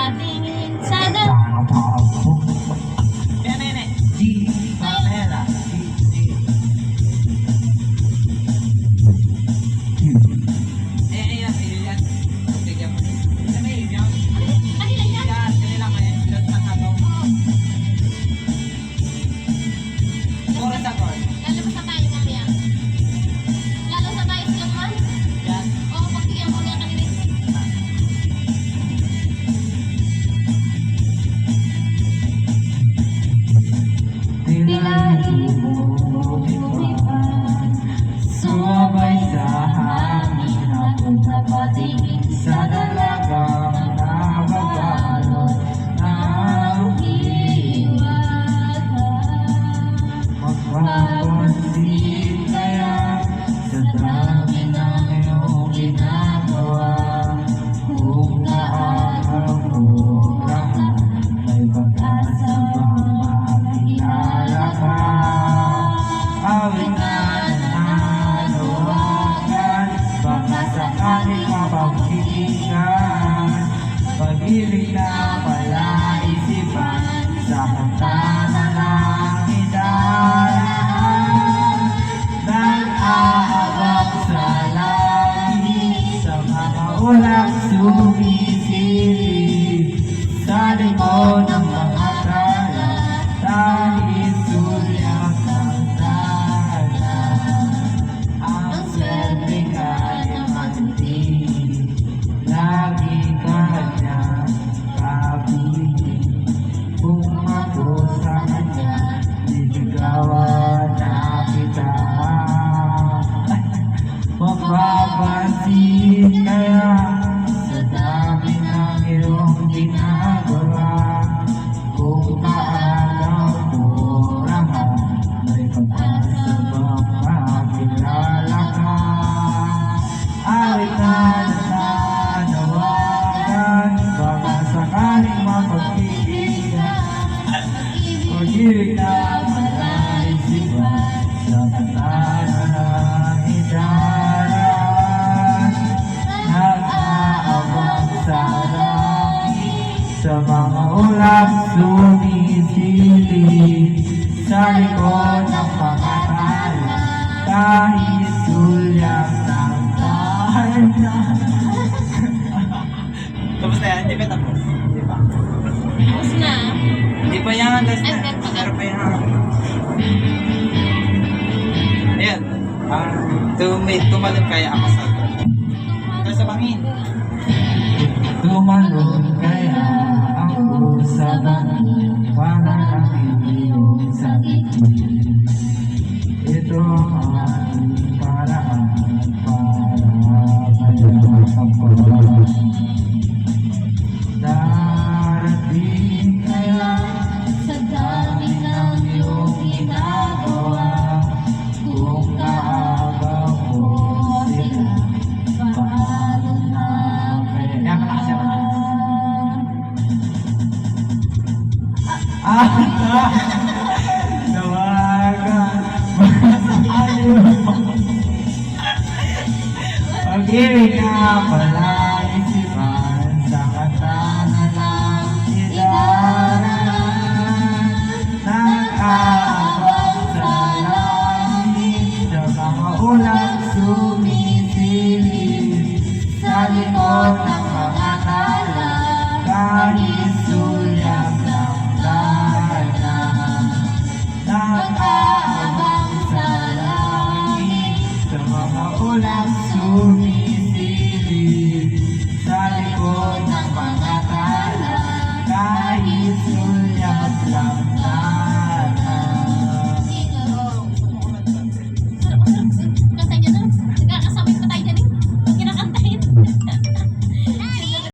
patingin sa dalaga. Yan, yan, yan. G, Pamela. G. Ayan, yan. Bigyan mo. Isa na yun, yan. Kanila yan? Yan, kanila kayo. Just na sabaw. Oras ako. Lalabas na tayo mamaya. Lalabas na tayo sa laman? Yan. Oo, pagbigyan mo nga kanila. Tila lumipad, sumabay sa hangin, napunta patingin sa dalagang nababalot ng hiwaga. Magpapansin kaya sa dami ng iyong ginagawa, kung naaaburan may pag-asa bang makilala ka? Awit na nanaluwagan, baka sakaling mapagkikisyan, pag-ibig na palaisipan, sa kanta na lang idaraan. Nag-aabang sa langit, sa mga ulap sumisilip, sa likod ng mga tala, dahil sulyak ng tala. Ang swerte ka naman din, lagi ka niya kapiling. Kung ako sa kanya, liligawan na kita. Magpapansin kaya sa dami ng iyong ginagawa, kung kaagaw mo raman, may pag-asa bang makilala ka? Awit na nanawagan, baka sakaling mapagkikita, pag-ibig na palaisipan, sa katana ng idaran. Nag-aabang sa langit, sa mga ulap sumisilip, sa likod ng mga tala, kahit sulyak ng tala. Tapos na yan, hindi pa tapos. Hindi pa. Tapos na. Hindi pa yan, last na. Ay, meron pa. Meron pa yan. Ayan. Tumalon kaya ako sa sa bangin. Tumalon kaya ako sa bangin, para nakiliyong sa itin. Ito ang ating paraan para mayakapag. Darating kaya sa dami ng iyong ginagawa, kung kaagaw mo sila, paano na kaya? Yan, malakas yan. Nawagan, pag-ibig na palaisipan, sa katana ng idaran. Nag-aabang sa langit, sa mga ulap sumisilip, sa likod